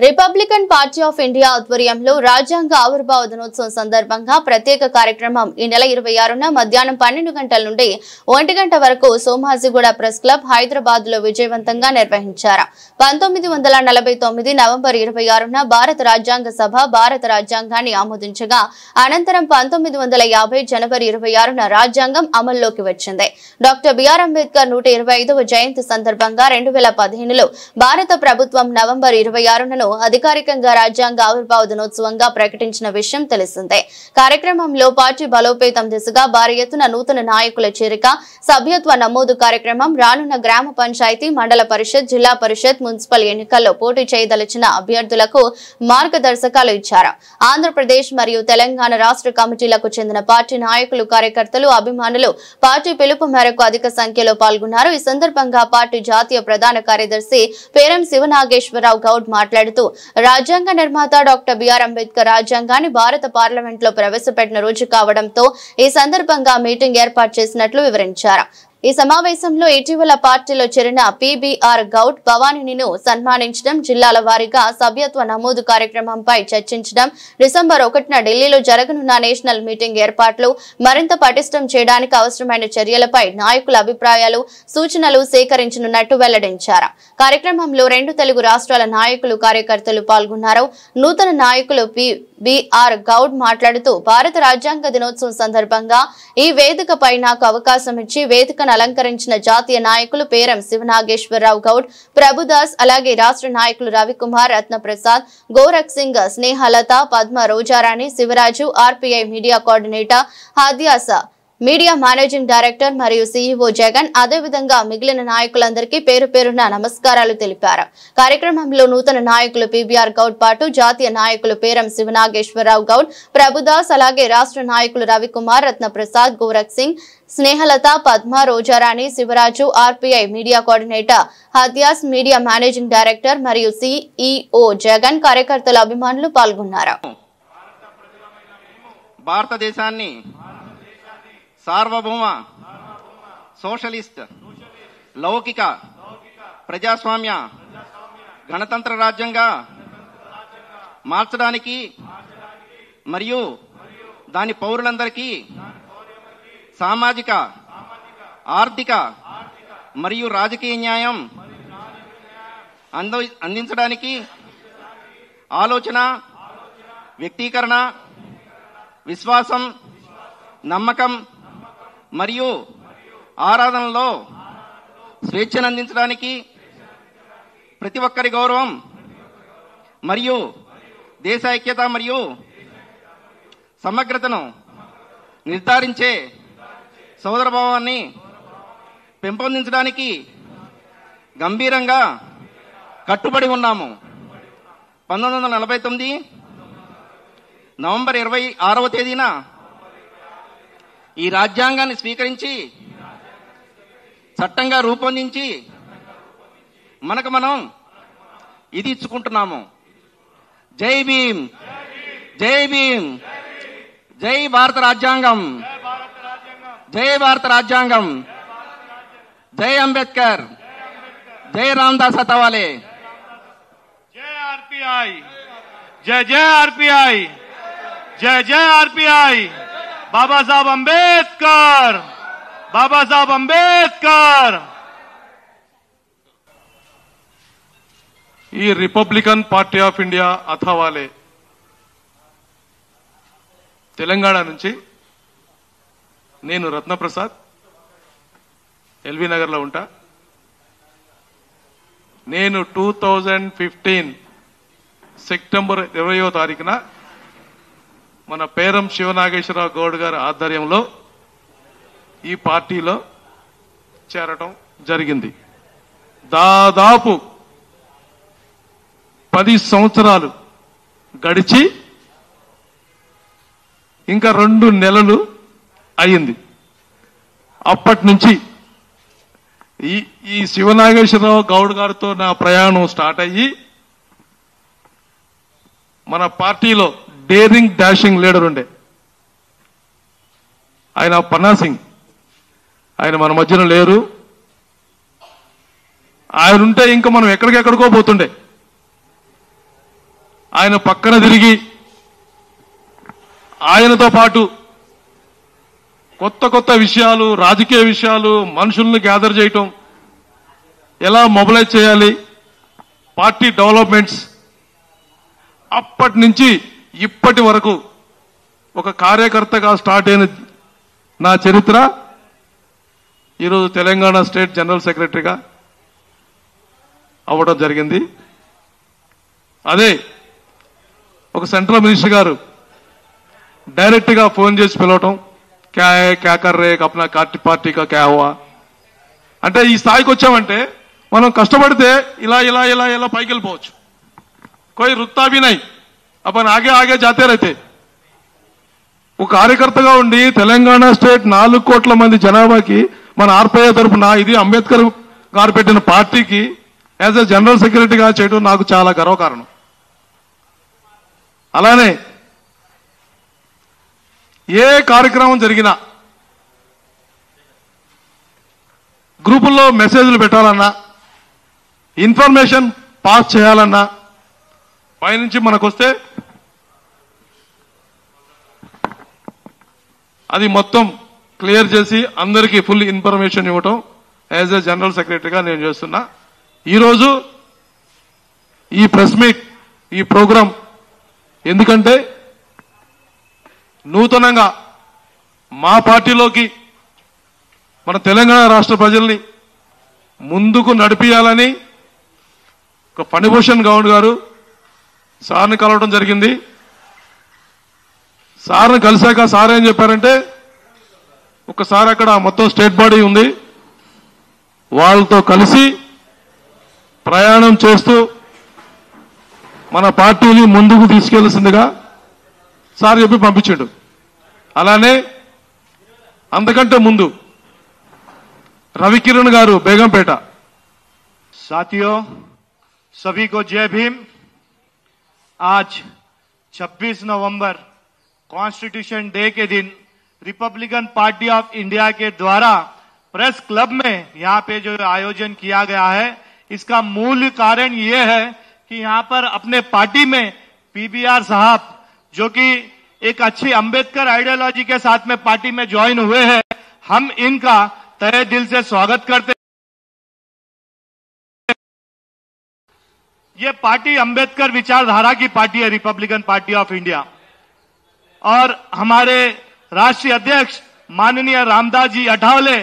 Republican party of India ఆధ్వర్యంలో రాజ్యాంగ ఆవిర్భావ దినోత్సవం సందర్భంగా ప్రత్యేక కార్యక్రమం ఈ నెల 26న మధ్యాహ్నం 12 గంటల నుండి 1 గంట వరకు సోమాజిగూడ ప్రెస్ క్లబ్ హైదరాబాద్ లో విజయవంతంగా నిర్వహించారు. 1949 నవంబర్ 26న భారత రాజ్యాంగ సభ భారత రాజ్యాంగాన్ని ఆమోదించగా అనంతరం 1950 జనవరి 26న రాజ్యాంగం అమల్లోకి వచ్చింది. డాక్టర్ బిఆర్ అంబేద్కర్ 125వ జయంతి సందర్భంగా 2015లో భారత ప్రభుత్వం నవంబర్ 26న అధికారికంగా రాజ్యాంగ ఆవిర్భావ దినోత్సవంగా ప్రకటించిన విషయం తెలిసిందే. కార్యక్రమంలో పార్టీ బలోపేతం దిశగా భారీ ఎత్తున నూతన నాయకుల చేరిక, సభ్యత్వ నమోదు కార్యక్రమం, రానున్న గ్రామ పంచాయతీ, మండల పరిషత్, జిల్లా పరిషత్, మున్సిపల్ ఎన్నికల్లో పోటీ చేయదలిచిన అభ్యర్థులకు మార్గదర్శకాలు ఇచ్చారు. ఆంధ్రప్రదేశ్ మరియు తెలంగాణ రాష్ట్ర కమిటీలకు చెందిన పార్టీ నాయకులు, కార్యకర్తలు, అభిమానులు పార్టీ పిలుపు మేరకు అధిక సంఖ్యలో పాల్గొన్నారు. ఈ సందర్భంగా పార్టీ జాతీయ ప్రధాన కార్యదర్శి పేరం శివనాగేశ్వరరావు గౌడ్ మాట్లాడుతూ రాజ్యాంగ నిర్మాత డాక్టర్ బిఆర్ అంబేద్కర్ రాజ్యాంగాన్ని భారత పార్లమెంట్ లో ప్రవేశపెట్టిన రోజు కావడంతో ఈ సందర్భంగా మీటింగ్ ఏర్పాటు చేసినట్లు వివరించారు. ఈ సమావేశంలో ఇటీవల పార్టీలో చేరిన పిబిఆర్ గౌడ్ భవానీని సన్మానించడం, జిల్లాల వారీగా సభ్యత్వ నమోదు కార్యక్రమంపై చర్చించడం, డిసెంబర్ 1న ఢిల్లీలో జరగనున్న నేషనల్ మీటింగ్ ఏర్పాట్లు మరింత పటిష్టం చేయడానికి అవసరమైన చర్యలపై నాయకుల అభిప్రాయాలు, సూచనలు సేకరించనున్నట్టు వెల్లడించారు. కార్యక్రమంలో 2 తెలుగు రాష్ట్రాల నాయకులు, కార్యకర్తలు పాల్గొన్నారు. నూతన నాయకులు పిబిఆర్ గౌడ్ మాట్లాడుతూ భారత రాజ్యాంగ దినోత్సవం సందర్భంగా ఈ వేదికపై నాకు అవకాశం ఇచ్చి వేదికను అలంకరించిన జాతీయ నాయకులు పేరం శివనాగేశ్వరరావు గౌడ్, ప్రభుదాస్, అలాగే రాష్ట్ర నాయకులు Ravikumar, Ratnaprasad, Gorakh Singh, Snehalatha, Padma, Rojarani, Sivaraju, RPI media coordinator Hadyasa, media managing director మరియు సీఈఓ జగన్, అదేవిధంగా మిగిలిన నాయకులందరికీ పేరు పేరున నమస్కారాలు తెలిపారు. కార్యక్రమంలో నూతన నాయకులు పిబిఆర్ గౌడ్ పాటు జాతీయ నాయకులు పేరం శివనాగేశ్వరరావు గౌడ్, ప్రభుదాస్, అలాగే రాష్ట్ర నాయకులు Ravikumar, Ratnaprasad, Gorakh Singh, Snehalatha, Padma, Rojarani, Sivaraju, RPI media coordinator Hadyas, media managing director మరియు సీఈఓ జగన్, కార్యకర్తల అభిమానులు పాల్గొన్నారు. భారతదేశాన్ని సార్వభౌమ సోషలిస్ట్ లౌకిక ప్రజాస్వామ్య గణతంత్ర రాజ్యంగా మార్చడానికి మరియు దాని పౌరులందరికీ సామాజిక, ఆర్థిక మరియు రాజకీయ న్యాయం అందించడానికి ఆలోచన, వ్యక్తీకరణ, విశ్వాసం, నమ్మకం మరియు ఆరాధనలో స్వేచ్ఛను అందించడానికి, ప్రతి ఒక్కరి గౌరవం మరియు దేశ ఐక్యత మరియు సమగ్రతను నిర్ధారించే సోదరభావాన్ని పెంపొందించడానికి గంభీరంగా కట్టుబడి ఉన్నాము. 1949 నవంబర్ 26వ తేదీన ఈ రాజ్యాంగాన్ని స్వీకరించి చట్టంగా రూపొందించి మనకు మనం ఇది ఇచ్చుకుంటున్నాము. జై భీమ్, జై భీమ్, జై భారత రాజ్యాంగం, జై భారత రాజ్యాంగం, జై అంబేద్కర్, జై రామదాస్ అతవాలే, జై ఆర్పీఐ, జై జై ఆర్పీఐ, జై జై ఆర్పీఐ, బాబాసాహెబ్ అంబేద్కర్, బాబాసాహెబ్ అంబేద్కర్. ఈ Republican party of India Athawale Telangana నుంచి నేను రత్నప్రసాద్, ఎల్బీ నగర్లో ఉంటా. నేను 2015 సెప్టెంబర్ 20వ తారీఖున మన పేరం శివనాగేశ్వరరావు గౌడ్ గారి ఆధ్వర్యంలో ఈ పార్టీలో చేరటం జరిగింది. దాదాపు 10 సంవత్సరాలు గడిచి ఇంకా 2 నెలలు అయింది. అప్పటి నుంచి ఈ శివనాగేశ్వరరావు గౌడ్ గారితో నా ప్రయాణం స్టార్ట్ అయ్యి మన పార్టీలో డేరింగ్ డాషింగ్ లీడర్ ఉండే ఆయన పన్నా సింగ్, ఆయన మన మధ్యన లేరు. ఆయన ఉంటే ఇంకా మనం ఎక్కడికెక్కడికో పోతుండే. ఆయన పక్కన తిరిగి ఆయనతో పాటు కొత్త కొత్త విషయాలు, రాజకీయ విషయాలు, మనుషుల్ని గ్యాదర్ చేయటం, ఎలా మొబిలైజ్ చేయాలి, పార్టీ డెవలప్మెంట్స్, అప్పటి నుంచి ఇప్పటి వరకు ఒక కార్యకర్తగా స్టార్ట్ అయిన నా చరిత్ర ఈరోజు తెలంగాణ స్టేట్ జనరల్ సెక్రటరీగా అవ్వడం జరిగింది. అదే ఒక సెంట్రల్ మినిస్టర్ గారు డైరెక్ట్ గా ఫోన్ చేసి పిలవటం, క్యా హై క్యా కర్ రే అప్నా పార్టీ కా క్యా హువా అంటే ఈ స్థాయికి వచ్చామంటే మనం కష్టపడితే ఇలా ఇలా ఇలా ఇలా పైకి వెళ్ళిపోవచ్చు. కోయి రుక్తా భీ నహీ, అపన్ ఆగే ఆగే జాతే రహతే. ఒక కార్యకర్తగా ఉండి తెలంగాణ స్టేట్ 4 కోట్ల మంది జనాభాకి మన ఆర్పీఐ తరఫున ఇది అంబేద్కర్ గారు పెట్టిన పార్టీకి యాజ్ ఎ జనరల్ సెక్రటరీగా చేయడం నాకు చాలా గర్వకారణం. అలానే ఏ కార్యక్రమం జరిగినా గ్రూపుల్లో మెసేజ్లు పెట్టాలన్నా, ఇన్ఫర్మేషన్ పాస్ చేయాలన్నా పైనుంచి మనకొస్తే అది మొత్తం క్లియర్ చేసి అందరికీ ఫుల్ ఇన్ఫర్మేషన్ ఇవ్వటం యాజ్ ఎ జనరల్ సెక్రటరీగా నేను చేస్తున్నా. ఈరోజు ఈ ప్రెస్ మీట్, ఈ ప్రోగ్రాం ఎందుకంటే నూతనంగా మా పార్టీలోకి మన తెలంగాణ రాష్ట్ర ప్రజల్ని ముందుకు నడిపియాలని ఒక ఫణిభూషణ్ గౌడ్ గారు సార్ని కలవడం జరిగింది. సార్ని కలిశాక సార్ ఏం చెప్పారంటే, ఒకసారి అక్కడ మొత్తం స్టేట్ బాడీ ఉంది, వాళ్ళతో కలిసి ప్రయాణం చేస్తూ మన పార్టీని ముందుకు తీసుకెళ్లాల్సిందిగా సార్ చెప్పి పంపించాడు. అలానే అంతకంటే ముందు రవికిరణ్ గారు బేగంపేట. साथियों, सभी को जय भीम। आज 26 नवंबर कॉन्स्टिट्यूशन डे के दिन रिपब्लिकन पार्टी ऑफ इंडिया के द्वारा प्रेस क्लब में यहां पे जो आयोजन किया गया है, इसका मूल कारण ये है कि यहां पर अपने पार्टी में पीबीआर साहब जो कि एक अच्छी अंबेडकर आइडियोलॉजी के साथ में पार्टी में ज्वाइन हुए हैं, हम इनका तहे दिल से स्वागत करते हैं। ये पार्टी अंबेडकर विचारधारा की पार्टी है, रिपब्लिकन पार्टी ऑफ इंडिया, और हमारे राष्ट्रीय अध्यक्ष माननीय रामदास जी अठावले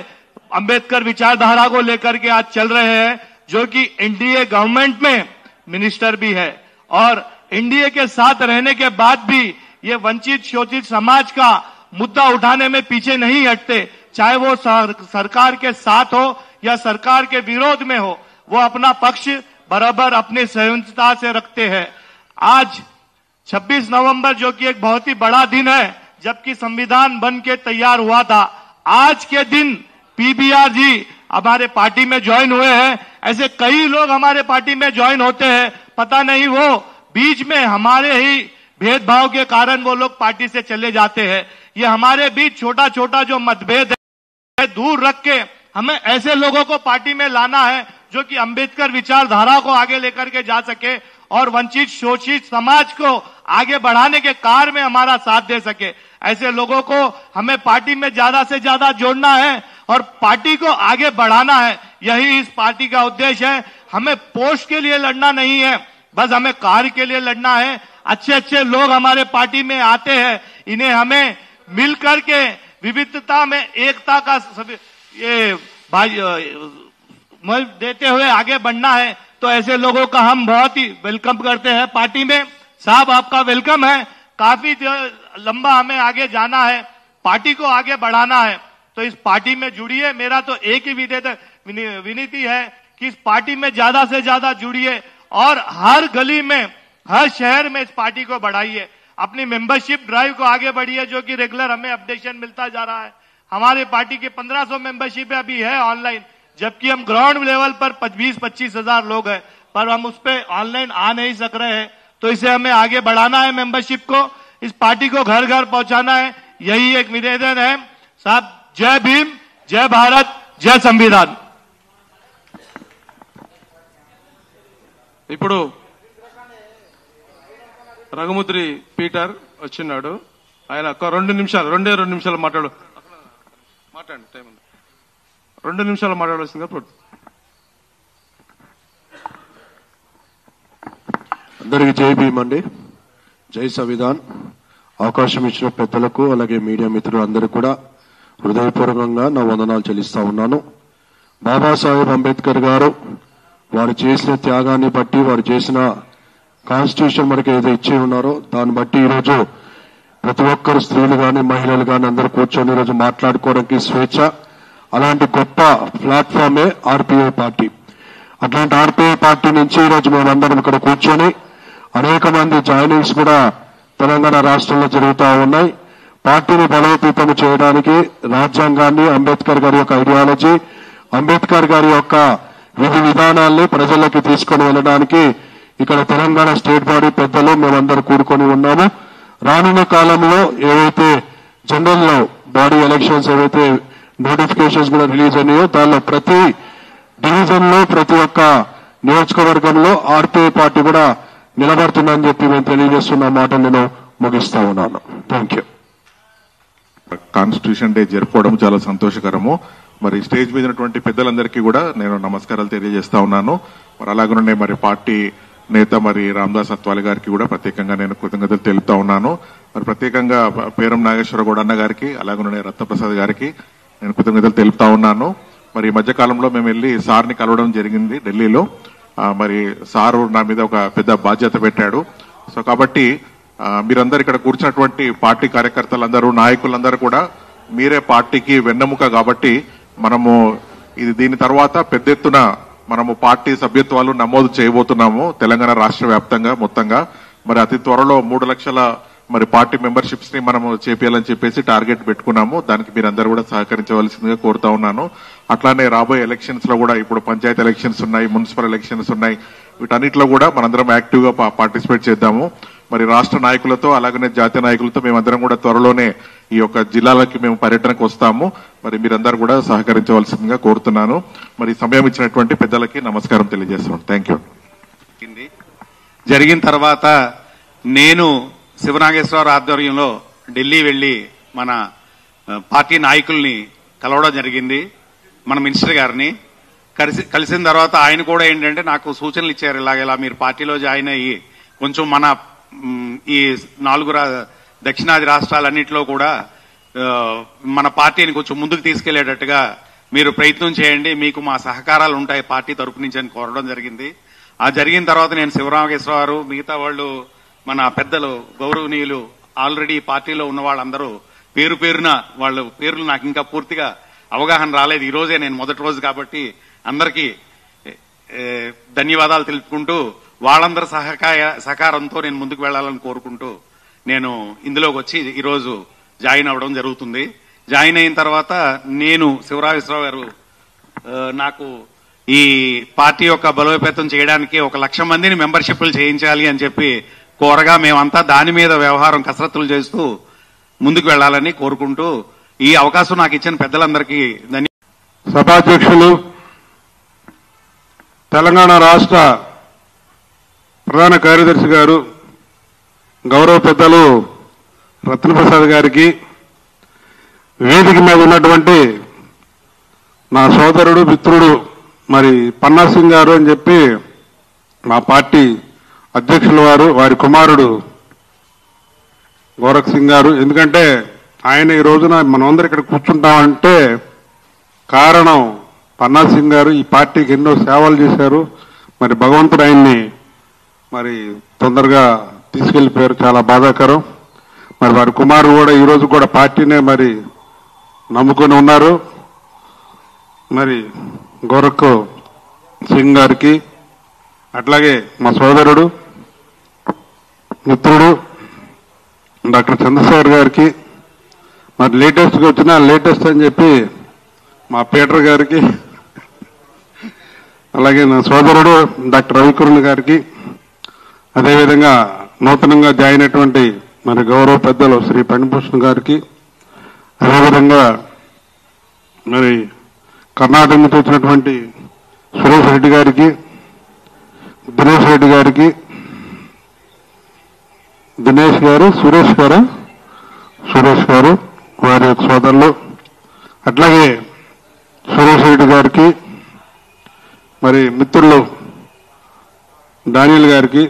अंबेडकर विचारधारा को लेकर के आज चल रहे हैं, जो कि एनडीए गवर्नमेंट में मिनिस्टर भी है और एनडीए के साथ रहने के बाद भी ये वंचित शोषित समाज का मुद्दा उठाने में पीछे नहीं हटते। चाहे वो सरकार के साथ हो या सरकार के विरोध में हो, वो अपना पक्ष बराबर अपनी सहनशीलता से रखते हैं। आज 26 नवंबर जो कि एक बहुत ही बड़ा दिन है, जबकि संविधान बन के तैयार हुआ था, आज के दिन पीबीआर जी हमारे पार्टी में ज्वाइन हुए हैं। ऐसे कई लोग हमारे पार्टी में ज्वाइन होते हैं, पता नहीं वो बीच में हमारे ही भेदभाव के कारण वो लोग पार्टी से चले जाते हैं। ये हमारे बीच छोटा छोटा जो मतभेद है दूर रख के हमें ऐसे लोगों को पार्टी में लाना है जो कि अंबेडकर विचारधारा को आगे लेकर के जा सके और वंचित शोषित समाज को आगे बढ़ाने के कार्य में हमारा साथ दे सके। ऐसे लोगों को हमें पार्टी में ज्यादा से ज्यादा जोड़ना है और पार्टी को आगे बढ़ाना है। यही इस पार्टी का उद्देश्य है। हमें पोस्ट के लिए लड़ना नहीं है, बस हमें कार्य के लिए लड़ना है। अच्छे अच्छे लोग हमारे पार्टी में आते हैं, इन्हें हमें मिलकर के विविधता में एकता का ये भाई देते हुए आगे बढ़ना है। तो ऐसे लोगों का हम बहुत ही वेलकम करते हैं पार्टी में। साहब, आपका वेलकम है। काफी लंबा हमें आगे जाना है, पार्टी को आगे बढ़ाना है, तो इस पार्टी में जुड़िए। मेरा तो एक ही विनती है कि इस पार्टी में ज्यादा से ज्यादा जुड़िए और हर गली में, हर शहर में इस पार्टी को बढ़ाइए। अपनी मेंबरशिप ड्राइव को आगे बढ़िए, जो कि रेगुलर हमें अपडेशन मिलता जा रहा है। हमारे पार्टी के 1500 मेंबरशिप अभी है ऑनलाइन, जबकि हम ग्राउंड लेवल पर 20-25 हजार लोग हैं, पर हम उस पर ऑनलाइन आ नहीं सक रहे हैं। तो इसे हमें आगे बढ़ाना है, मेंबरशिप को, इस पार्टी को घर घर पहुंचाना है। यही एक निवेदन है। साहब, जय भीम, जय भारत, जय संविधान। ఇప్పుడు రఘుముద్రి పీటర్ వచ్చినాడు. ఆయన ఒక 2 నిమిషాలు మాట్లాడండి. టైం ఉంది. 2 నిమిషాలు మాట్లాడాల్సిందిగా అందరికీ జై భీమ్ అండి. జై సంవిధాన్. అవకాశం ఇచ్చిన పెద్దలకు అలాగే మీడియా మిత్రులు అందరికీ కూడా హృదయపూర్వకంగా నా వందనాలు చెల్లిస్తా ఉన్నాను. బాబాసాహెబ్ అంబేద్కర్ గారు వారు చేసిన త్యాగాన్ని బట్టి, వారు చేసిన కాన్స్టిట్యూషన్ మనకి ఏదో ఇచ్చి ఉన్నారో దాన్ని బట్టి ఈరోజు ప్రతి ఒక్కరు స్త్రీలు కానీ మహిళలు కానీ అందరూ కూర్చొని ఈరోజు మాట్లాడుకోవడానికి స్వేచ్ఛ. అలాంటి గొప్ప ప్లాట్ఫామే ఆర్పీఐ పార్టీ. అట్లాంటి ఆర్పీఐ పార్టీ నుంచి ఈరోజు మేమందరం ఇక్కడ కూర్చొని అనేక మంది జాయినింగ్స్ కూడా తెలంగాణ రాష్ట్రంలో జరుగుతూ ఉన్నాయి. పార్టీని బలోపేతం చేయడానికి రాజ్యాంగాన్ని, అంబేద్కర్ గారి యొక్క ఐడియాలజీ, అంబేద్కర్ గారి యొక్క విధి విధానాల్ని ప్రజల్లోకి తీసుకొని వెళ్ళడానికి ఇక్కడ తెలంగాణ స్టేట్ బాడీ పెద్దలు మేమందరూ కూడుకొని ఉన్నాము. రానున్న కాలంలో ఏవైతే జనరల్ బాడీ ఎలక్షన్స్ ఏవైతే నోటిఫికేషన్స్ కూడా రిలీజ్ అయినాయో దానిలో ప్రతి డివిజన్ లో ప్రతి ఒక్క నియోజకవర్గంలో ఆర్పీఐ పార్టీ కూడా నిలబడుతుందని చెప్పి మేము తెలియజేస్తున్న మాట నేను ముగిస్తా ఉన్నాను. Thank you. కాన్స్టిట్యూషన్ డే జరుపుకోవడం చాలా సంతోషకరము. మరి స్టేజ్ మీద ఉన్నటువంటి పెద్దలందరికీ కూడా నేను నమస్కారాలు తెలియజేస్తా ఉన్నాను. మరి అలాగనే మరి పార్టీ నేత మరి రామదాస్ అత్వాలే గారికి కూడా ప్రత్యేకంగా నేను కృతజ్ఞతలు తెలుపుతా ఉన్నాను. మరి ప్రత్యేకంగా పేరం నాగేశ్వర గౌడ అన్న గారికి అలాగనే రత్నప్రసాద్ గారికి నేను కృతజ్ఞతలు తెలుపుతా ఉన్నాను. మరి ఈ మధ్యకాలంలో మేము వెళ్లి సార్ని కలవడం జరిగింది ఢిల్లీలో. మరి సారు నా మీద ఒక పెద్ద బాధ్యత పెట్టాడు. సో కాబట్టి మీరందరూ ఇక్కడ కూర్చున్నటువంటి పార్టీ కార్యకర్తలందరూ, నాయకులందరూ కూడా మీరే పార్టీకి వెన్నెముక. కాబట్టి మనము దీని తర్వాత పెద్ద ఎత్తున మనము పార్టీ సభ్యత్వాలు నమోదు చేయబోతున్నాము తెలంగాణ రాష్ట్ర వ్యాప్తంగా మొత్తంగా. మరి అతి త్వరలో 3 లక్షల మరి పార్టీ మెంబర్షిప్స్ ని మనము చేపియాలని చెప్పేసి టార్గెట్ పెట్టుకున్నాము. దానికి మీరందరూ కూడా సహకరించవలసిందిగా కోరుతా ఉన్నాను. అట్లానే రాబోయే ఎలక్షన్స్ లో కూడా ఇప్పుడు పంచాయతీ ఎలక్షన్స్ ఉన్నాయి, మున్సిపల్ ఎలక్షన్స్ ఉన్నాయి. వీటన్నిటిలో కూడా మనందరం యాక్టివ్ గా పార్టిసిపేట్ చేద్దాము. మరి రాష్ట్ర నాయకులతో అలాగనే జాతీయ నాయకులతో మేమందరం కూడా త్వరలోనే ఈ యొక్క జిల్లాలకి మేము పర్యటనకు వస్తాము. మరి మీరందరూ కూడా సహకరించవలసిందిగా కోరుతున్నాను. మరి సమయం ఇచ్చినటువంటి పెద్దలకి నమస్కారం తెలియజేస్తున్నాను. Thank you. జరిగిన తర్వాత నేను శివనాగేశ్వరరావు ఆధ్వర్యంలో ఢిల్లీ వెళ్లి మన పార్టీ నాయకుల్ని కలవడం జరిగింది. మన మినిస్టర్ గారిని కలిసిన తర్వాత ఆయన కూడా ఏంటంటే నాకు సూచనలు ఇచ్చారు. ఇలాగ మీరు పార్టీలో జాయిన్ అయ్యి కొంచెం మన ఈ 4 దక్షిణాది రాష్ట్రాలన్నింటిలో కూడా మన పార్టీని కొంచెం ముందుకు తీసుకెళ్లేటట్టుగా మీరు ప్రయత్నం చేయండి, మీకు మా సహకారాలు ఉంటాయి పార్టీ తరపు నుంచి అని కోరడం జరిగింది. ఆ జరిగిన తర్వాత నేను శివరామకృష్ణరావు మిగతా వాళ్ళు మన పెద్దలు గౌరవనీయులు ఆల్రెడీ పార్టీలో ఉన్న వాళ్ళందరూ పేరున వాళ్ళ పేర్లు నాకు ఇంకా పూర్తిగా అవగాహన రాలేదు. ఈ రోజే నేను మొదటి రోజు కాబట్టి అందరికీ ధన్యవాదాలు తెలుపుకుంటూ వాళ్ళందరి సహకారంతో నేను ముందుకు వెళ్లాలని కోరుకుంటూ నేను ఇందులోకి వచ్చి ఈరోజు జాయిన్ అవ్వడం జరుగుతుంది. జాయిన్ అయిన తర్వాత నేను శివరామకృష్ణరావు గారు నాకు ఈ పార్టీ యొక్క బలోపేతం చేయడానికి 1,00,000 మందిని మెంబర్షిప్లు చేయించాలి అని చెప్పి కోరగా మేమంతా దాని మీద వ్యవహారం కసరత్తులు చేస్తూ ముందుకు వెళ్లాలని కోరుకుంటూ ఈ అవకాశం నాకు ఇచ్చిన పెద్దలందరికీ సభాధ్యక్షులు, తెలంగాణ రాష్ట్ర ప్రధాన కార్యదర్శి గారు, గౌరవ పెద్దలు రత్నప్రసాద్ గారికి, వేదిక మీద ఉన్నటువంటి నా సోదరుడు మిత్రుడు మరి పన్నా సింగ్ గారు అని చెప్పి మా పార్టీ అధ్యక్షుల వారి కుమారుడు గోరఖ్ సింగ్ గారు. ఎందుకంటే ఆయన ఈ రోజున మనమందరం ఇక్కడ కూర్చుంటామంటే కారణం పన్నా సింగ్ గారు ఈ పార్టీకి ఎన్నో సేవలు చేశారు. మరి భగవంతుడు ఆయన్ని మరి తొందరగా తీసుకెళ్లిపోయారు, చాలా బాధాకరం. మరి వారి కుమారుడు కూడా ఈ రోజు కూడా పార్టీనే మరి నమ్ముకొని ఉన్నారు. మరి గోరఖ్ సింగ్ గారికి, అట్లాగే మా సోదరుడు మిత్రుడు డాక్టర్ చంద్రశేఖర్ గారికి, మరి లేటెస్ట్గా వచ్చిన లేటెస్ట్ అని చెప్పి మా పీటర్ గారికి, అలాగే నా సోదరుడు డాక్టర్ రవికిరణ్ గారికి, అదేవిధంగా నూతనంగా జాయిన్ అయినటువంటి మరి గౌరవ పెద్దలు శ్రీ పణిభూషణ్ గారికి, అదేవిధంగా మరి కర్ణాటక నుంచి వచ్చినటువంటి సురేష్ రెడ్డి గారికి, దినేష్ రెడ్డి గారికి, దినేష్ గారు, సురేష్ గారు వారి యొక్క సోదరులు, అట్లాగే సురేష్ రెడ్డి గారికి, మరి మిత్రులు డానియల్ గారికి,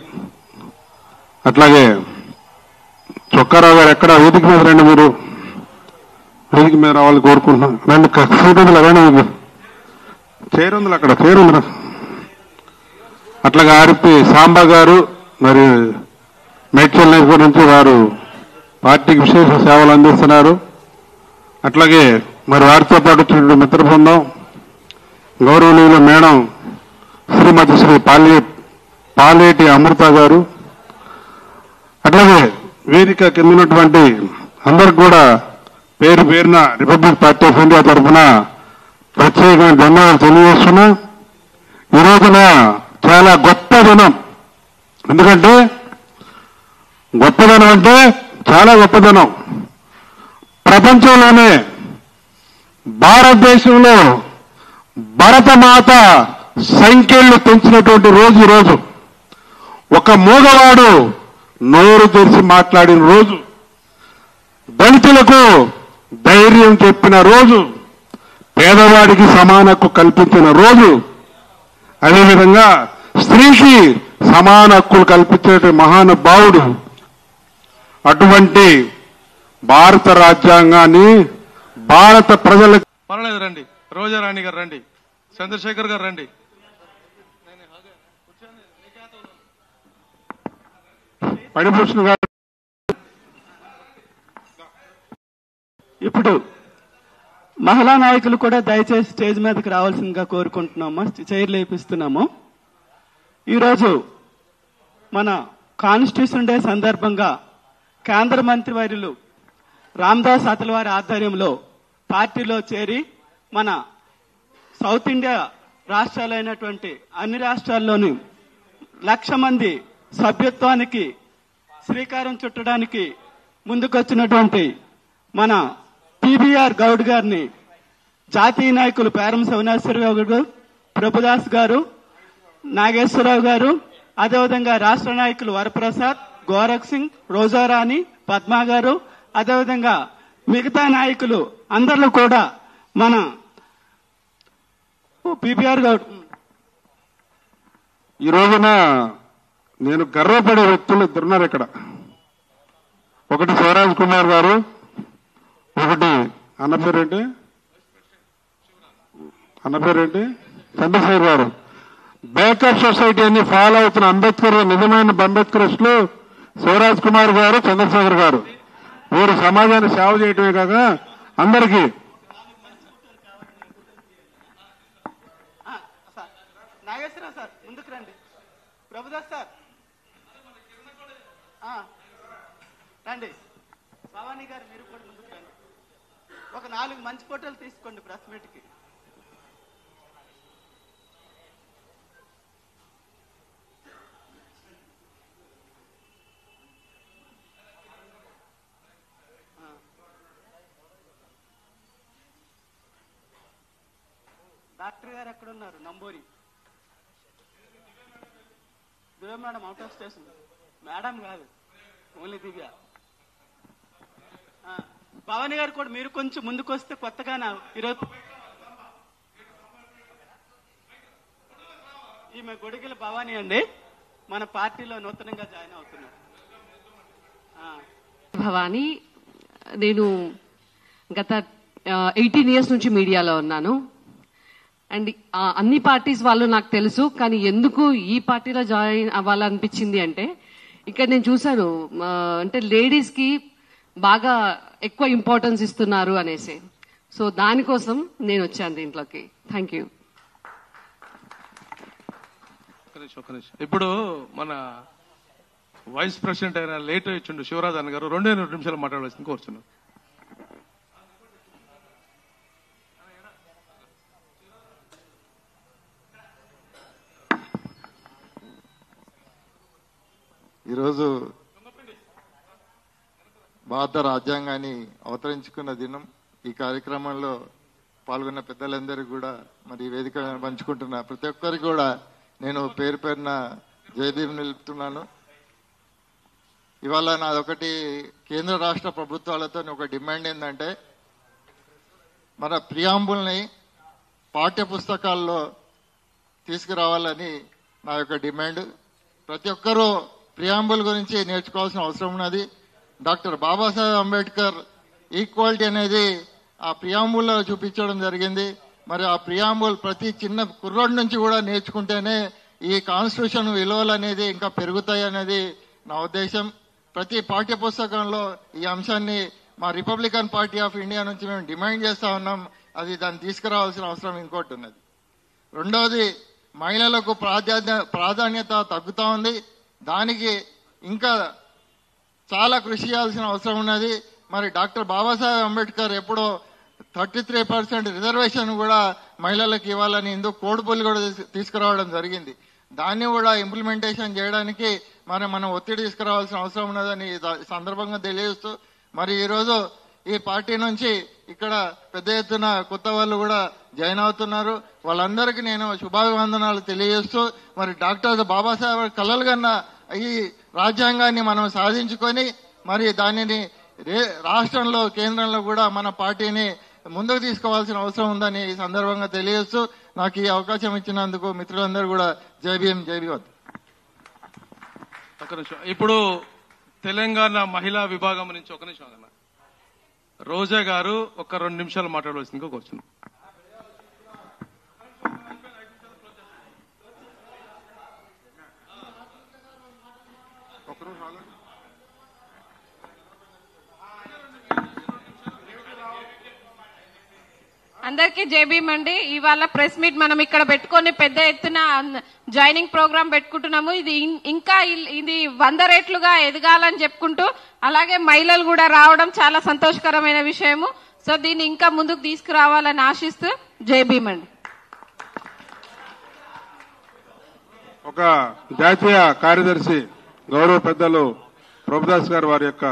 అట్లాగే చొక్కారావు గారు ఎక్కడ వేదిక మీద రండి, మీరు వేదిక మీద రావాలని కోరుకుంటున్నాం. రండి, సీట్ ఉంది రండి, మీకు చైర్ ఉంది అక్కడ, చైర్ ఉంది. అట్లాగే ఆర్పి సాంబా గారు, మరి మేడ్చల్ నియోజకవర్గం నుంచి వారు పార్టీకి విశేష సేవలు అందిస్తున్నారు. అట్లాగే మరి వారితో పాటు వచ్చినటువంటి మిత్ర బృందం, గౌరవనీయులు మేడం శ్రీమతి శ్రీ పాలేటి అమృత గారు, అట్లాగే వేదిక కింద ఉన్నటువంటి అందరికి కూడా పేరు పేరున రిపబ్లిక్ పార్టీ ఆఫ్ ఇండియా తరఫున ప్రత్యేకమైన ధన్యవాదాలు తెలియజేస్తున్నా. ఈ రోజున చాలా గొప్ప దినం. ఎందుకంటే గొప్పదనం అంటే చాలా గొప్పదనం. ప్రపంచంలోనే భారతదేశంలో భరతమాత సంఖ్యలు పెంచినటువంటి రోజు ఈరోజు. ఒక మూగవాడు నోరు తెరిచి మాట్లాడిన రోజు, దళితులకు ధైర్యం చెప్పిన రోజు, పేదవాడికి సమాన హక్కు కల్పించిన రోజు, అదేవిధంగా స్త్రీకి సమాన హక్కులు కల్పించే మహానుభావుడు. అటువంటి భారత రాజ్యాంగాన్ని భారత ప్రజలకు పర్వాలేదు రండి, రోజారాణి గారు రండి, చంద్రశేఖర్ గారు రండి. పడిభూషణ్ గారు. ఇప్పుడు మహిళా నాయకులు కూడా దయచేసి స్టేజ్ మీదకి రావాల్సిందిగా కోరుకుంటున్నాము, చైర్లు వేపిస్తున్నాము. ఈరోజు మన కాన్స్టిట్యూషన్ డే సందర్భంగా కేంద్ర మంత్రివర్యులు రామ్దాస్ అతల్వారి ఆధ్వర్యంలో పార్టీలో చేరి మన సౌత్ ఇండియా రాష్ట్రాలైనటువంటి అన్ని రాష్ట్రాల్లోని 1,00,000 మంది సభ్యత్వానికి శ్రీకారం చుట్టడానికి ముందుకొచ్చినటువంటి మన పిబిఆర్ గౌడ్ గారిని జాతీయ నాయకులు పేరం శివనాశ్వరరావు గారు, ప్రభుదాస్ గారు, నాగేశ్వరరావు గారు, అదేవిధంగా రాష్ట్ర నాయకులు వరప్రసాద్, గోరఖ్ సింగ్, రోజారాణి, పద్మా గారు, అదేవిధంగా మిగతా నాయకులు అందరిలో కూడా మన పిబిఆర్ గౌడ్. ఈ రోజున నేను గర్వపడే వ్యక్తులు ఇద్దరున్నారు ఇక్కడ. ఒకటి శివరాజ్ కుమార్ గారు, ఒకటి అన్న పేరేంటి చంద్రశేఖర్ గారు. బేకర్ సొసైటీ అని ఫాలో అవుతున్న అంబేద్కర్ నిజమైన అంబేద్కరిస్టులు శివరాజ్ కుమార్ గారు, చంద్రశేఖర్ గారు. వీరు సమాజాన్ని సేవ చేయటమే కాక అందరికీ నాగేశ్వరరావు సార్ ముందుకు రండి, ప్రభుదాస్ సార్ రండి, భవానీ గారు మీరు కూడా ముందుకు రండి. ఒక 4 మంచి ఫోటోలు తీసుకోండి ప్రెస్ మీట్కి. డాక్టర్ గారు ఎక్కడ ఉన్నారు? Namburi Divya madam, out of station. Madam కాదు, ఓన్లీ దివ్య. భవానీ గారు కూడా మీరు కొంచెం ముందుకు వస్తే కొత్తగా ఈరోజు ఈమె గొడిగిల భవానీ అండి, మన పార్టీలో నూతనంగా జాయిన్ అవుతున్నారు. భవానీ, నేను గత 18 ఇయర్స్ నుంచి మీడియాలో ఉన్నాను. అండ్ అన్ని పార్టీస్ వాళ్ళు నాకు తెలుసు, కానీ ఎందుకు ఈ పార్టీలో జాయిన్ అవ్వాలనిపించింది అంటే ఇక్కడ నేను చూశాను, అంటే లేడీస్ కి బాగా ఎక్కువ ఇంపార్టెన్స్ ఇస్తున్నారు అనేసి. సో దానికోసం నేను వచ్చాను దీంట్లోకి. Thank you. ఇప్పుడు మన వైస్ ప్రెసిడెంట్ అయిన లేట్ ఇచ్చిండు శివరాజ్ అన్న గారు 2 నిమిషాలు మాట్లాడవలసింది కోరుచున్నాను. ఈరోజు భారత రాజ్యాంగాన్ని అవతరించుకున్న దినం. ఈ కార్యక్రమంలో పాల్గొన్న పెద్దలందరికీ కూడా, మరి వేదిక పంచుకుంటున్న ప్రతి ఒక్కరికి కూడా నేను పేరు పేరున జయదీప్ నిలుపుతున్నాను. ఇవాళ నాదొకటి కేంద్ర రాష్ట్ర ప్రభుత్వాలతో ఒక డిమాండ్ ఏంటంటే మన ప్రియాంబుల్ని పాఠ్య పుస్తకాల్లో తీసుకురావాలని నా యొక్క డిమాండ్. ప్రతి ఒక్కరూ ప్రియాంబుల్ గురించి నేర్చుకోవాల్సిన అవసరం ఉన్నది. డాక్టర్ బాబాసాహెబ్ అంబేద్కర్ ఈక్వాలిటీ అనేది ఆ ప్రియాంబుల్లో చూపించడం జరిగింది. మరి ఆ ప్రియాంబుల్ ప్రతి చిన్న కుర్రోడి నుంచి కూడా నేర్చుకుంటేనే ఈ కాన్స్టిట్యూషన్ విలువలు అనేది ఇంకా పెరుగుతాయి అనేది నా ఉద్దేశం. ప్రతి పాఠ్య పుస్తకంలో ఈ అంశాన్ని మా రిపబ్లికన్ పార్టీ ఆఫ్ ఇండియా నుంచి మేము డిమాండ్ చేస్తా ఉన్నాం. అది దాన్ని తీసుకురావాల్సిన అవసరం ఇంకోటి ఉన్నది. రెండవది, మహిళలకు ప్రాధాన్యత తగ్గుతా ఉంది. దానికి ఇంకా చాలా కృషి చేయాల్సిన అవసరం ఉన్నది. మరి డాక్టర్ బాబాసాహెబ్ అంబేద్కర్ ఎప్పుడో 33% రిజర్వేషన్ కూడా మహిళలకు ఇవ్వాలని ఇందుకు కోడ్ బిల్ కూడా తీసుకురావడం జరిగింది. దాన్ని కూడా ఇంప్లిమెంటేషన్ చేయడానికి మనం ఒత్తిడి తీసుకురావాల్సిన అవసరం ఉన్నదని సందర్భంగా తెలియజేస్తూ, మరి ఈరోజు ఈ పార్టీ నుంచి ఇక్కడ పెద్ద ఎత్తున కొత్త వాళ్ళు కూడా జాయిన్ అవుతున్నారు. వాళ్ళందరికీ నేను శుభాభివందనాలు తెలియజేస్తూ, మరి డాక్టర్ బాబాసాహెబ్ కలలు కన్నా ఈ రాజ్యాంగాన్ని మనం సాధించుకొని మరి దానిని రాష్ట్రంలో కేంద్రంలో కూడా మన పార్టీని ముందుకు తీసుకోవాల్సిన అవసరం ఉందని ఈ సందర్భంగా తెలియజేస్తూ, నాకు ఈ అవకాశం ఇచ్చినందుకు మిత్రులందరూ కూడా జై భీమ్ జై భీమ్. ఇప్పుడు తెలంగాణ మహిళా విభాగం నుంచి ఒక నిమిషం అన్న రోజా గారు ఒక 2 నిమిషాలు మాట్లాడవలసిందిగా కూర్చున్నాం. అందరికీ జై భీమ్ అండి. ఇవాళ ప్రెస్ మీట్ మనం ఇక్కడ పెట్టుకొని పెద్ద ఎత్తున జాయినింగ్ ప్రోగ్రామ్ పెట్టుకుంటున్నాము. ఇది ఇంకా ఇది 100 రెట్లుగా ఎదగాలని చెప్పుకుంటూ, అలాగే మహిళలు కూడా రావడం చాలా సంతోషకరమైన విషయము. సో దీన్ని ఇంకా ముందుకు తీసుకురావాలని ఆశిస్తూ జై భీమ్ అండి. ఒక జాతీయ కార్యదర్శి గౌరవ పెద్దలు ప్రభుదాస్ గారు వారి యొక్క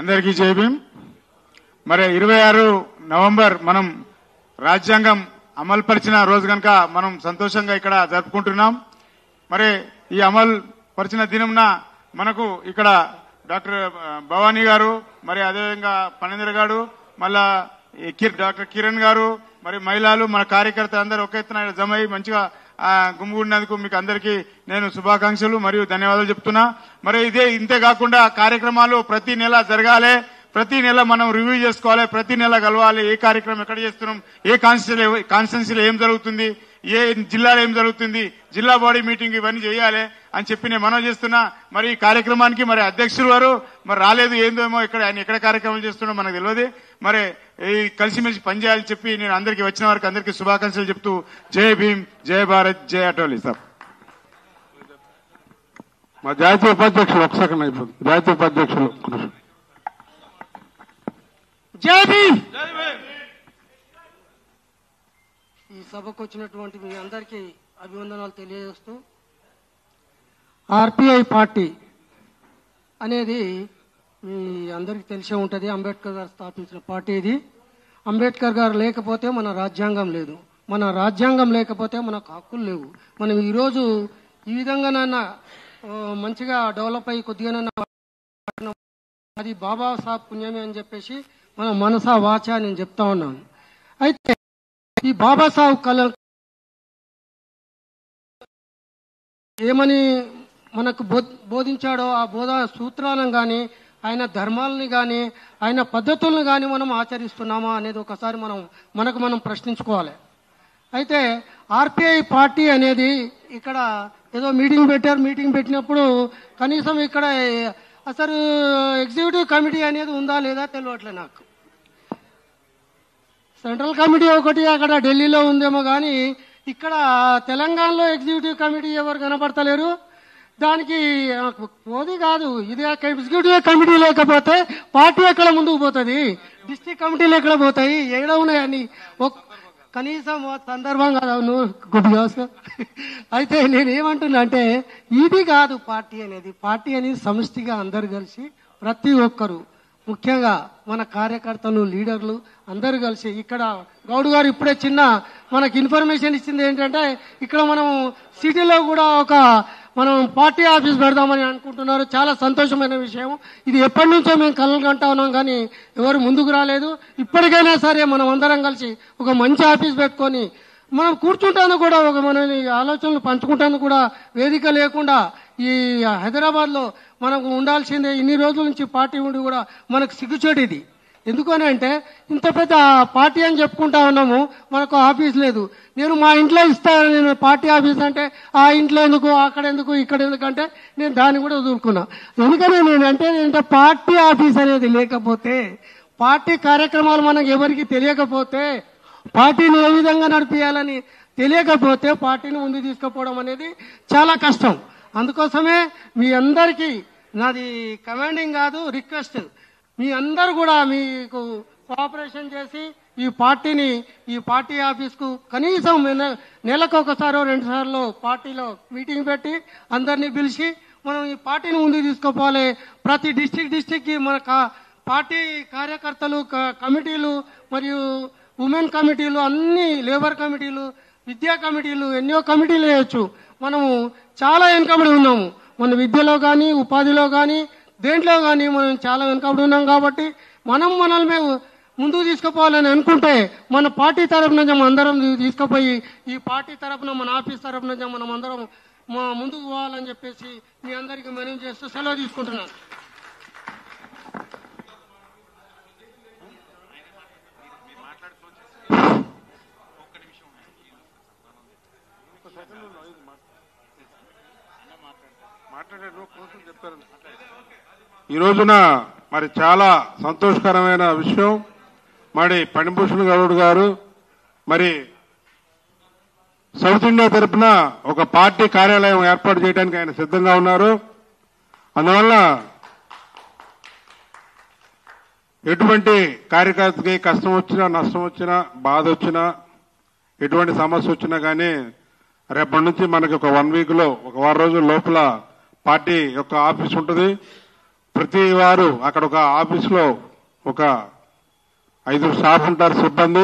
అందరికీ జై భీమ్. మరి 26 నవంబర్ మనం రాజ్యాంగం అమలుపరిచిన రోజు కనుక మనం సంతోషంగా ఇక్కడ జరుపుకుంటున్నాం. మరి ఈ అమలు పరిచిన దినంన మనకు ఇక్కడ డాక్టర్ భవానీ గారు, మరి అదేవిధంగా పనేంద్ర గారు, మళ్ళా డాక్టర్ కిరణ్ గారు, మరి మహిళలు మన కార్యకర్తలు అందరూ ఒక ఎత్తున జమై మంచిగా గుమ్ముగుడినందుకు మీకు అందరికీ నేను శుభాకాంక్షలు మరియు ధన్యవాదాలు చెప్తున్నా. మరి ఇంతే కాకుండా కార్యక్రమాలు ప్రతి నెల జరగాలి, ప్రతి నెల మనం రివ్యూ చేసుకోవాలి, ప్రతి నెల కలవాలి. ఏ కార్యక్రమం ఎక్కడ చేస్తున్నాం, ఏ కాన్స్టిట్యున్సీలో ఏం జరుగుతుంది, ఏ జిల్లాలో ఏం జరుగుతుంది, జిల్లా బాడీ మీటింగ్ ఇవన్నీ చేయాలి అని చెప్పి నేను మనవి చేస్తున్నా. మరి ఈ కార్యక్రమానికి మరి అధ్యక్షులు వారు మరి రాలేదు, ఏందేమో ఇక్కడ ఆయన ఎక్కడ కార్యక్రమాలు చేస్తున్నా మనకు తెలియదు. మరి ఈ కలిసిమెలిసి పనిచేయాలని చెప్పి నేను అందరికీ వచ్చిన వారికి అందరికీ శుభాకాంక్షలు చెప్తూ జై భీమ్ జై భారత్ జై అటోలీ సార్. మా జాతీయ ఉపాధ్యక్షులు ఒక సెకండ్ అయిపోతుంది. జాతీయ ఉపాధ్యక్షులు జై భీమ్. ఈ సభకు వచ్చినటువంటి మీ అందరికీ అభివందనాలు తెలియజేస్తూ, ఆర్పిఐ పార్టీ అనేది మీ అందరికీ తెలిసే ఉంటుంది. అంబేద్కర్ గారు స్థాపించిన పార్టీ ఇది. అంబేద్కర్ గారు లేకపోతే మన రాజ్యాంగం లేదు, మన రాజ్యాంగం లేకపోతే మనకు హక్కులు లేవు. మనం ఈరోజు ఈ విధంగానైనా మంచిగా డెవలప్ అయ్యి కొద్దిగానైనా అది బాబాసాహెబ్ పుణ్యమే అని చెప్పేసి మన మనసా వాచ నేను చెప్తా ఉన్నాను. అయితే ఈ బాబాసాహెబ్ కళ ఏమని మనకు బోధించాడో ఆ బోధ సూత్రాలను కానీ, ఆయన ధర్మాలని కానీ, ఆయన పద్ధతులను కానీ మనం ఆచరిస్తున్నామా అనేది ఒకసారి మనకు మనం ప్రశ్నించుకోవాలి. అయితే ఆర్పిఐ పార్టీ అనేది ఇక్కడ ఏదో మీటింగ్ పెట్టారు. మీటింగ్ పెట్టినప్పుడు కనీసం ఇక్కడ అసలు ఎగ్జిక్యూటివ్ కమిటీ అనేది ఉందా లేదా తెలియట్లే నాకు. సెంట్రల్ కమిటీ ఒకటి అక్కడ ఢిల్లీలో ఉందేమో కానీ ఇక్కడ తెలంగాణలో ఎగ్జిక్యూటివ్ కమిటీ ఎవరు కనపడతలేరు. దానికి పోది కాదు, ఇది ఎగ్జిక్యూటివ్ కమిటీ లేకపోతే పార్టీ ఎక్కడ ముందుకు పోతుంది, డిస్ట్రిక్ట్ కమిటీలు ఎక్కడ పోతాయి, ఎక్కడ ఉన్నాయని కనీసం సందర్భం కాదు. నువ్వు కొద్దిగా అయితే నేనేమంటున్నా అంటే ఇది కాదు పార్టీ అనేది. పార్టీ అనేది సమిష్టిగా అందరు కలిసి ప్రతి ఒక్కరు, ముఖ్యంగా మన కార్యకర్తలు, లీడర్లు అందరూ కలిసి ఇక్కడ గౌడ్ గారు ఇప్పుడే చిన్న మనకి ఇన్ఫర్మేషన్ ఇచ్చింది ఏంటంటే ఇక్కడ మనం సిటీలో కూడా ఒక మనం పార్టీ ఆఫీస్ పెడదామని అనుకుంటున్నారు. చాలా సంతోషమైన విషయం. ఇది ఎప్పటి నుంచో మేము కలలుగంటా ఉన్నాం, కానీ ఎవరు ముందుకు రాలేదు. ఇప్పటికైనా సరే మనం అందరం కలిసి ఒక మంచి ఆఫీస్ పెట్టుకొని మనం కూర్చుంటాను కూడా, ఒక మన ఆలోచనలు పంచుకుంటాను కూడా వేదిక లేకుండా ఈ హైదరాబాద్లో మనకు ఉండాల్సిందే. ఇన్ని రోజుల నుంచి పార్టీ ఉండి కూడా మనకు సిగ్గుచేటు ఇది. ఎందుకని అంటే ఇంత పెద్ద పార్టీ అని చెప్పుకుంటా ఉన్నాము, మనకు ఆఫీస్ లేదు. నేను మా ఇంట్లో ఇస్తాను నేను పార్టీ ఆఫీస్ అంటే, ఆ ఇంట్లో ఎందుకు, అక్కడ ఎందుకు, ఇక్కడ ఎందుకంటే నేను దాన్ని కూడా వదులుకున్నా. ఎందుకని ఏంటంటే పార్టీ ఆఫీస్ అనేది లేకపోతే, పార్టీ కార్యక్రమాలు మనకు ఎవరికి తెలియకపోతే, పార్టీని ఏ విధంగా నడిపించాలని తెలియకపోతే పార్టీని ముందు తీసుకుపోవడం అనేది చాలా కష్టం. అందుకోసమే మీ అందరికీ నాది కమాండింగ్ కాదు, రిక్వెస్ట్. మీ అందరు కూడా మీకు కోఆపరేషన్ చేసి ఈ పార్టీ ఆఫీస్కు కనీసం నెలకు ఒకసారో 2 సార్లు పార్టీలో మీటింగ్ పెట్టి అందరినీ పిలిచి మనం ఈ పార్టీని ముందుకు తీసుకుపోవాలి. ప్రతి డిస్టిక్కి మన పార్టీ కార్యకర్తలు, కమిటీలు మరియు ఉమెన్ కమిటీలు, అన్ని లేబర్ కమిటీలు, విద్యా కమిటీలు, ఎన్నో కమిటీలు వేయచ్చు. మనము చాలా వెనుకబడి ఉన్నాము. మన విద్యలో కానీ, ఉపాధిలో కానీ, దేంట్లో కానీ మనం చాలా వెనుకబడి ఉన్నాం. కాబట్టి మనల్ని ముందుకు తీసుకుపోవాలని అనుకుంటే మన పార్టీ తరఫున అందరం తీసుకుపోయి ఈ పార్టీ తరఫున మన ఆఫీస్ తరఫున మనం అందరం ముందుకు పోవాలని చెప్పేసి మీ అందరికీ మనవి చేస్తూ సెలవు తీసుకుంటున్నాను. ఈ రోజున మరి చాలా సంతోషకరమైన విషయం, మరి పణిభూషణ్ గౌడ్ గారు మరి సౌత్ ఇండియా తరఫున ఒక పార్టీ కార్యాలయం ఏర్పాటు చేయడానికి ఆయన సిద్ధంగా ఉన్నారు. అందువల్ల ఎటువంటి కార్యకర్తకి కష్టం వచ్చినా, నష్టం వచ్చినా, బాధ వచ్చినా, ఎటువంటి సమస్య వచ్చినా కానీ రేపటి నుంచి మనకి ఒక 1 వీక్ లో, ఒక 10 రోజుల లోపల పార్టీ యొక్క ఆఫీస్ ఉంటుంది. ప్రతి వారు అక్కడ ఒక ఆఫీసులో ఒక 5 స్టాఫ్ ఉంటారు, సిబ్బంది.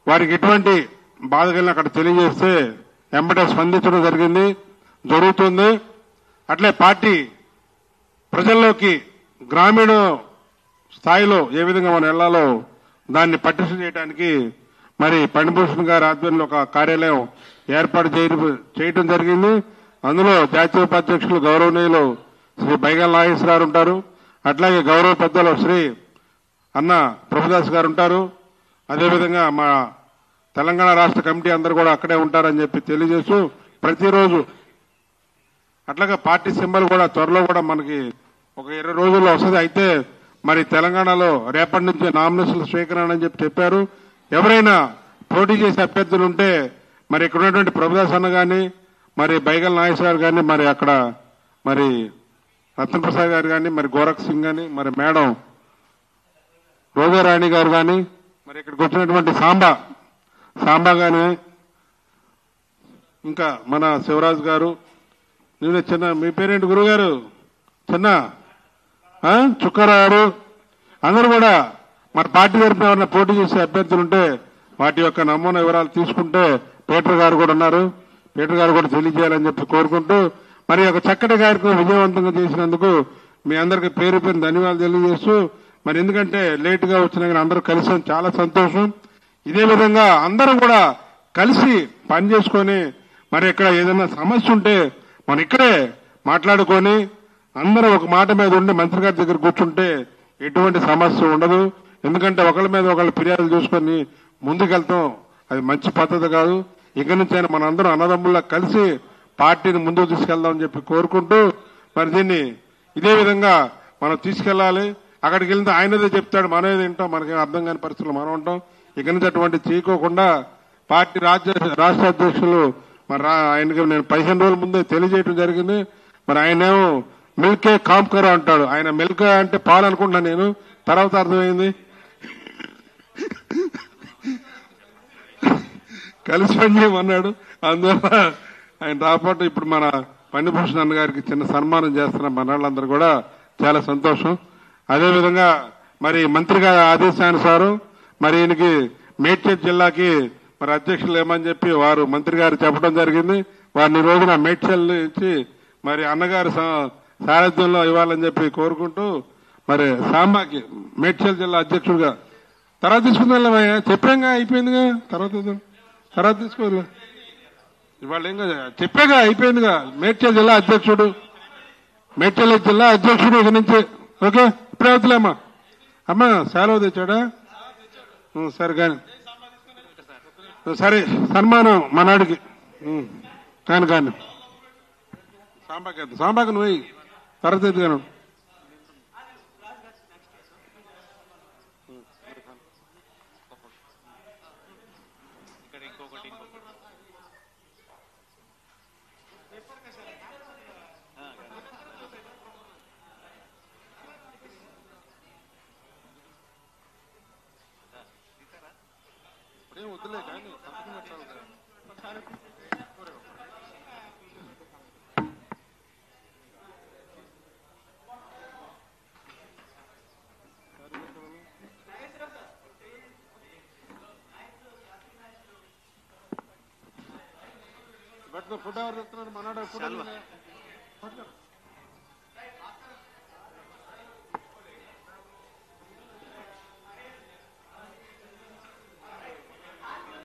వారికి ఎటువంటి బాధ కలిగిన అక్కడ తెలియజేస్తే వెంబడే స్పందించడం జరుగుతుంది. అట్లే పార్టీ ప్రజల్లోకి గ్రామీణ స్థాయిలో ఏ విధంగా మనం వెళ్లాలో దాన్ని పటిష్టం చేయడానికి మరి పణిభూషణ్ గారి ఆధ్వర్యంలో ఒక కార్యాలయం ఏర్పాటు చేయడం జరిగింది. అందులో జాతీయ ఉపాధ్యక్షులు గౌరవనీయులు శ్రీ బైగల్ నాగేశ్వర గారు ఉంటారు. అట్లాగే గౌరవ పెద్దలు శ్రీ అన్న ప్రభుదాస్ గారు ఉంటారు. అదేవిధంగా మా తెలంగాణ రాష్ట్ర కమిటీ అందరూ కూడా అక్కడే ఉంటారని చెప్పి తెలియజేస్తూ, ప్రతిరోజు అట్లాగే పార్టీ సింబల్ కూడా త్వరలో కూడా మనకి ఒక 20 రోజుల్లో వస్తుంది. అయితే మరి తెలంగాణలో రేపటి నుంచి నామినేషన్ల స్వీకరణ అని చెప్పారు. ఎవరైనా పోటీ చేసే అభ్యర్థులు ఉంటే మరి ఇక్కడ ఉన్నటువంటి ప్రభుదాస్ అన్న గాని, మరి బైగల్ నాగేశ్వర గారు గాని, మరి అక్కడ మరి రత్నప్రసాద్ గారు కానీ, మరి గోరఖ్ సింగ్ గాని, మరి మేడం రోజారాణి గారు కానీ, మరి ఇక్కడికి వచ్చినటువంటి సాంబా గాని, ఇంకా మన శివరాజ్ గారు, నేను చిన్న, మీ పేరేంటి గురువు గారు, చిన్న చుక్కారావు గారు, అందరూ కూడా మన పార్టీ తరఫున ఎవరైనా పోటీ చేసే అభ్యర్థులు ఉంటే వాటి యొక్క నమూనా వివరాలు తీసుకుంటే పీటర్ గారు కూడా ఉన్నారు, పీటర్ గారు కూడా తెలియజేయాలని చెప్పి కోరుకుంటూ, మరి ఒక చక్కటి కార్యక్రమం విజయవంతంగా చేసినందుకు మీ అందరికీ పేరు ధన్యవాదాలు తెలియజేస్తూ, మరి ఎందుకంటే లేట్ గా వచ్చినా కానీ అందరూ కలిసాం, చాలా సంతోషం. ఇదే విధంగా అందరం కూడా కలిసి పనిచేసుకొని మరి ఇక్కడ ఏదైనా సమస్య ఉంటే మనం ఇక్కడే మాట్లాడుకొని అందరూ ఒక మాట మీద ఉండి మంత్రి గారి దగ్గర కూర్చుంటే ఎటువంటి సమస్య ఉండదు. ఎందుకంటే ఒకళ్ళ మీద ఒకళ్ళు ఫిర్యాదులు చూసుకొని ముందుకెళ్తాం, అది మంచి పద్ధతి కాదు. ఇక్కడి నుంచి అయినా మన అందరం అన్నదమ్ముల్లా కలిసి పార్టీని ముందుకు తీసుకెళ్దామని చెప్పి కోరుకుంటూ, మరి దీన్ని ఇదే విధంగా మనం తీసుకెళ్లాలి. అక్కడికి వెళ్తే ఆయనదే చెప్తాడు, మనమే తింటాం, మనకేం అర్థం కాని పరిస్థితులు మనం ఉంటాం. ఇక్కడి నుంచి అటువంటి చేయకోకుండా పార్టీ రాష్ట్ర అధ్యక్షులు మరి ఆయనకి నేను 15 రోజుల ముందే తెలియజేయడం జరిగింది. మరి ఆయనేమో మిల్కే కామ్కర్ అంటాడు. ఆయన మిల్క్ అంటే పాలు అనుకుంటున్నా నేను, తర్వాత అర్థమైంది కలిసి పని చేయమన్నాడు. అందువల్ల ఆయన రాపాటు ఇప్పుడు మన పణిభూషణ్ అన్న గారికి చిన్న సన్మానం చేస్తున్న మన వాళ్ళందరూ కూడా చాలా సంతోషం. అదేవిధంగా మరి మంత్రి గారి ఆదేశానుసారం మరి ఈయనకి మేడ్చల్ జిల్లాకి మరి అధ్యక్షులు ఏమని చెప్పి వారు మంత్రి గారు చెప్పడం జరిగింది. వారిని ఈ రోజున మేడ్చల్ నుంచి మరి అన్నగారు సారథ్యంలో ఇవ్వాలని చెప్పి కోరుకుంటూ మరి సాంబాకి మేడ్చల్ జిల్లా అధ్యక్షుడిగా తర్వాత తీసుకుందాం. చెప్పాంగా, అయిపోయిందిగా, తర్వాత తీసుకోవాలి. ఇవాళ ఏం కదా చెప్పాగా, అయిపోయిందిగా. మేడ్చల్ జిల్లా అధ్యక్షుడు, మేడ్చల్ జిల్లా అధ్యక్షుడు ఇక నుంచి. ఓకే, ఇప్పుడే అవుతులేమ్మా. అమ్మా సెలవు తెచ్చాడా? సరే కానీ సరే, సన్మానం మనాడికి కానీ సాంబాకి నువ్వు తర్వాత ఎత్తుగాను. వద్దులే కానీ ఫుడ్ ఎవరు చెప్తున్నారు? మనాడు ఫుడ్